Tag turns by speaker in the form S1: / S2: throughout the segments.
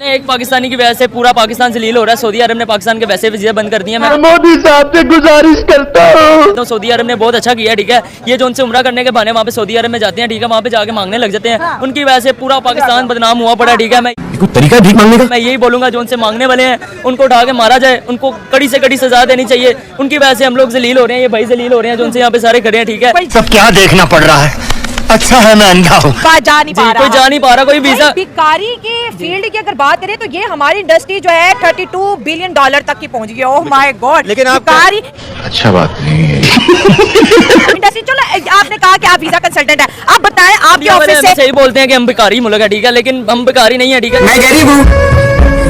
S1: एक पाकिस्तानी की वजह से पूरा पाकिस्तान जलील हो रहा है। सऊदी अरब ने पाकिस्तान के वैसे वीज़ा बंद कर दिए। मैं
S2: मोदी साहब से गुजारिश करता हूँ,
S1: तो सऊदी अरब ने बहुत अच्छा किया, ठीक है। ये जो उनसे उम्रा करने के बहाने वहाँ पे सऊदी अरब में जाते हैं, ठीक है, वहाँ पे जाके मांगने लग जाते हैं। उनकी वजह से पूरा पाकिस्तान बदनाम हुआ पड़ा, ठीक है। मैं
S2: कोई तरीका भीख मांगने का?
S1: मैं यही बोलूंगा, जो उनसे मांगने वाले हैं उनको उठा के मारा जाए, उनको कड़ी से कड़ी सजा देनी चाहिए। उनकी वजह से हम लोग जलील हो रहे हैं, ये भाई जलील हो रहे हैं जो उनसे यहाँ पे सारे खड़े हैं, ठीक है।
S2: सब क्या देखना पड़ रहा है, अच्छा है मैं अंधा हूँ।
S1: कोई जा नहीं पा रहा, कोई वीजा।
S3: भिखारी की फील्ड की अगर बात करें तो ये हमारी इंडस्ट्री जो है $32 बिलियन तक की पहुंच गई। Oh my God.
S2: लेकिन आप
S3: भिखारी
S2: अच्छा बात नहीं है
S3: इंडस्ट्री। चलो आपने कहा कि आप वीजा कंसल्टेंट है, आप बताएं आपके ऑफिस से
S1: सही बोलते हैं कि हम भिखारी मुल्क है, ठीक है, लेकिन हम भिखारी नहीं है, ठीक है।
S2: मैं गरीब हूँ।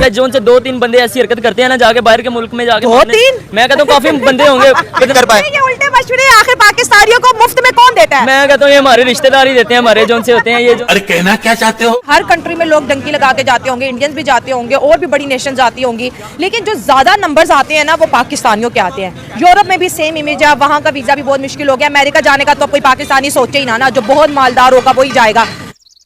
S1: जो उनसे 2-3 बंदे ऐसी हरकत करते हैं ना, जाके बाहर के मुल्क में जाके
S3: 2-3?
S1: मैं कहता हूँ काफी बंदे होंगे
S2: कर पाए।
S3: ये उल्टे मशवरे आखिर पाकिस्तानियों को मुफ्त में कौन देता है?
S1: मैं कहता हूँ ये हमारे रिश्तेदार ही देते हैं, हमारे जो उनसे होते हैं ये जो।
S2: अरे कहना क्या चाहते हो?
S3: हर कंट्री में लोग डंकी लगा के जाते होंगे, इंडियंस भी जाते होंगे और भी बड़ी नेशन जाती होंगी, लेकिन जो ज्यादा नंबर्स आते हैं ना वो पाकिस्तानियों के आते हैं। यूरोप में भी सेम इमेज है, वहाँ का वीजा भी बहुत मुश्किल हो गया। अमेरिका जाने का तो अब कोई पाकिस्तानी सोचे ही ना, जो बहुत मालदार होगा वही जाएगा।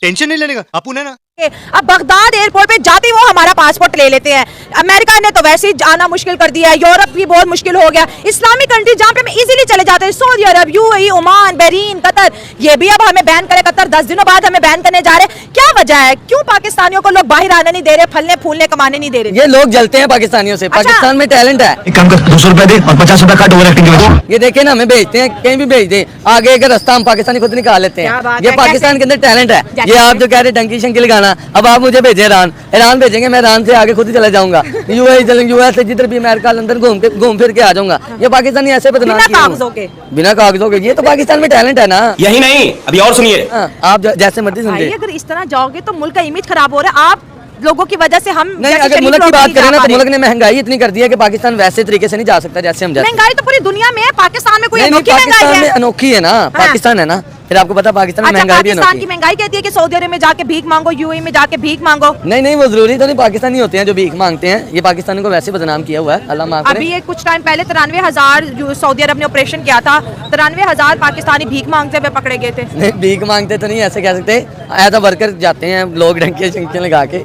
S2: टेंशन नहीं लेने का, अपुन है ना।
S3: अब बगदाद एयरपोर्ट पे जाते ही वो हमारा पासपोर्ट ले लेते हैं। अमेरिका ने तो वैसे ही जाना मुश्किल कर दिया है, यूरोप भी बहुत मुश्किल हो गया। इस्लामिक कंट्री जहाँ पे हम इजीली चले जाते हैं, सऊदी अरब, यूएई, ओमान, बहरीन, कतर, ये भी अब हमें बैन करे। कतर 10 दिनों बाद हमें बैन करने जा रहे हैं। क्या वजह है, क्यों पाकिस्तानियों को लोग बाहर आने नहीं दे रहे, फलने फूलने कमाने नहीं दे रहे?
S4: ये लोग जलते हैं पाकिस्तानियों से। पाकिस्तान में टैलेंट है।
S2: एक काम कर, 200 रुपए दे और 50 रुपए काट ओवर एक्टिंग की वजह।
S4: ये देखे ना, हमें भेजते हैं कहीं भी भेज दे, आगे का रास्ता हम पाकिस्तानी खुद निकाल लेते
S3: क्या
S4: हैं।
S3: बात
S4: ये
S3: है,
S4: पाकिस्तान के अंदर टैलेंट है। ये आप जो कह रहे डंकी शंकी लगाना, अब आप मुझे भेजे ईरान भेजेंगे, मैं ईरान से आगे खुद ही चला जाऊंगा। यूएस से जिधर भी अमेरिका लंदन घूम फिर के आ जाऊंगा। ये पाकिस्तानी ऐसे बदनाम बिना कागजों के। ये तो पाकिस्तान में टैलेंट है ना।
S2: यही नहीं, अभी और सुनिए।
S4: आप जैसे मर्जी सुनिए।
S3: अगर इस तरह जाओगे तो मुल्क का इमेज खराब हो रहा है। आप लोगों की वजह से हम
S4: नहीं, अगर मुल्क की बात करें ना तो मुल्क ने महंगाई इतनी कर दी है कि पाकिस्तान वैसे तरीके से नहीं जा सकता जैसे हम जाते।
S3: महंगाई तो पूरी दुनिया में है, पाकिस्तान में कोई
S4: नहीं,
S3: अनोखी महंगाई
S4: पाकिस्तान में
S3: है?
S4: अनोखी है ना, पाकिस्तान है ना। फिर आपको पता पाकिस्तान में
S3: अच्छा,
S4: महंगाई भी
S3: पाकिस्तान
S4: अनोखी
S3: की
S4: है।
S3: महंगाई कहती है कि सऊदी अरब में जाके भीख मांगो, यूएई में जाके भीख मांगो।
S4: नहीं, वो जरूरी तो नहीं पाकिस्तानी होते हैं जो भीख मांगते हैं। ये पाकिस्तानी को वैसे बदनाम किया हुआ है, अल्लाह माफ करे।
S3: अभी ये कुछ टाइम पहले 93,000 सऊदी अरब ने ऑपरेशन किया था, 93,000 पाकिस्तानी भीख मांगते हुए पकड़े गए थे।
S4: नहीं, भीख मांगते तो नहीं ऐसे कह सकते, एज अ वर्कर जाते हैं लोग डंकियां शंकियां लगा के।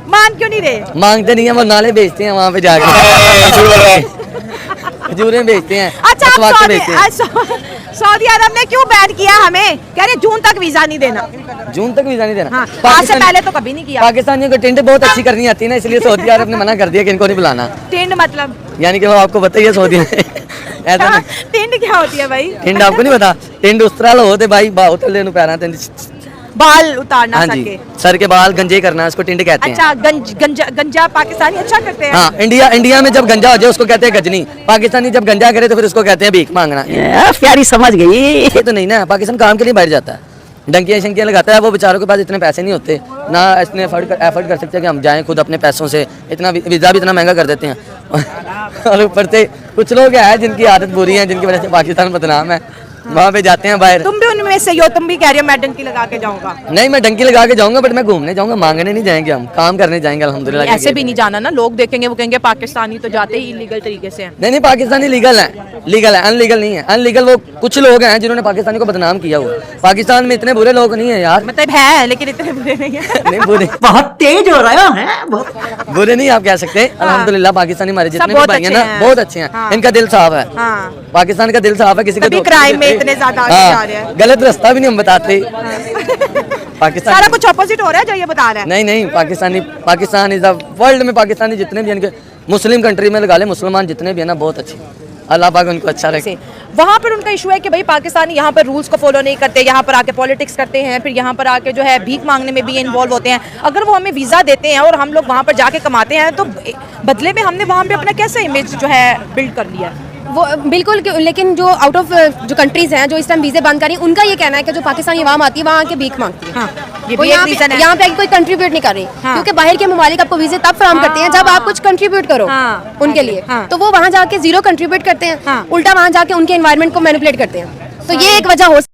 S3: मान क्यों नहीं रहे?
S4: मांगते नहीं है, वो नाले बेचते हैं वहाँ पे जाके, खजूरें बेचते हैं।
S3: अच्छा,
S4: अखबार बेचते हैं।
S3: सऊदी अरब ने क्यों बैन किया हमें? कह रहे जून तक वीजा नहीं देना।
S4: जून तक वीजा नहीं देना।
S3: हाँ, आज से पहले तो कभी नहीं किया।
S4: पाकिस्तानियों को टेंट बहुत अच्छी करनी आती है ना, इसलिए सऊदी अरब ने मना कर दिया कि इनको नहीं बुलाना।
S3: टेंट मतलब?
S4: यानी कि वो आपको बताइए सऊदी में ऐसा नहीं।
S3: टेंट क्या होती है भाई?
S4: टेंट आपको नहीं पता? टेंट उस तरह होते भाई, बहुत लेने पैरा
S3: बाल उतारना
S4: हाँ
S3: सर
S4: जी,
S3: के।
S4: सर के बाल गंजे करना, इसको टिंड कहते हैं।
S3: अच्छा, गंजा पाकिस्तानी अच्छा करते हैं।
S4: हाँ, इंडिया में जब गंजा हो जाए उसको कहते हैं गजनी। पाकिस्तानी जब गंजा करे तो फिर उसको कहते हैं भीख मांगना।
S1: प्यारी समझ गई।
S4: ये तो नहीं ना, पाकिस्तान काम के लिए बाहर जाता है, डंकियां शंकियां लगाता है। वो बेचारों के पास इतने पैसे नहीं होते ना, इतने एफर्ट कर सकते हैं कि हम जाएं खुद अपने पैसों से। इतना वीज़ा भी इतना महंगा कर देते हैं और ऊपर से कुछ लोग हैं जिनकी आदत बुरी है, जिनकी वजह से पाकिस्तान बदनाम है, वहाँ पे जाते हैं बाहर।
S3: तुम भी उनमें से हो? तुम भी कह रहे हो मैं डंकी लगा के जाऊंगा?
S4: नहीं, मैं डंकी लगा के जाऊंगा, बट मैं घूमने जाऊंगा, मांगने नहीं जाएंगे, हम काम करने जाएंगे अल्हम्दुलिल्लाह।
S3: ऐसे भी नहीं जाना ना, लोग देखेंगे वो कहेंगे पाकिस्तानी तो जाते ही इलीगल तरीके से हैं।
S4: नहीं, पाकिस्तानी लीगल है, अनलीगल नहीं है। अनलीगल वो कुछ लोग हैं जिन्होंने पाकिस्तानी को बदनाम किया हुआ। पाकिस्तान में इतने बुरे लोग नहीं है यार।
S3: मतलब है, लेकिन इतने बुरे नहीं है।
S4: नहीं, बुरे
S1: बहुत तेज हो रहा है,
S4: बुरे नहीं आप कह सकते। अल्हम्दुलिल्लाह पाकिस्तानी हमारे जितने भी भाई हैं ना बहुत अच्छे हैं। इनका दिल साफ है। पाकिस्तान का दिल साफ है, किसी का
S3: क्राइम में इतने ज्यादा
S4: गलत रास्ता भी नहीं हम बताते। पाकिस्तान
S3: सारा कुछ ऑपोजिट हो रहा है जो ये बता रहा है।
S4: नहीं, पाकिस्तान इज द वर्ल्ड में पाकिस्तानी जितने भी इनके मुस्लिम कंट्री में लगा ले, मुसलमान जितने भी है ना बहुत अच्छे। अल्लाह पाक उनको अच्छा रखे।
S3: वहाँ पर उनका इशू है कि भाई पाकिस्तानी यहाँ पर रूल्स को फॉलो नहीं करते, यहाँ पर आके पॉलिटिक्स करते हैं, फिर यहाँ पर आके जो है भीख मांगने में भी इन्वॉल्व होते हैं। अगर वो हमें वीज़ा देते हैं और हम लोग वहाँ पर जाके कमाते हैं तो बदले में हमने वहाँ पे अपना कैसा इमेज जो है बिल्ड कर लिया।
S5: वो बिल्कुल, लेकिन जो आउट ऑफ जो कंट्रीज हैं जो इस टाइम वीज़े बंद करें, उनका ये कहना है कि जो पाकिस्तानी अवाम आती है वहाँ आके भीख मांगती है।
S3: हाँ, ये
S5: वो
S3: भी एक रीजन है।
S5: यहाँ पे कोई कंट्रीब्यूट नहीं कर रही।
S3: हाँ।
S5: क्योंकि बाहर के ममालिक आपको वीज़े तब फराहम करते हैं जब आप कुछ कंट्रीब्यूट करो उनके लिए। तो वो वहाँ जाके जीरो कंट्रीब्यूट करते हैं, उल्टा वहाँ जाके उनके एनवायरनमेंट को मैनिपुलेट करते हैं। तो ये एक वजह हो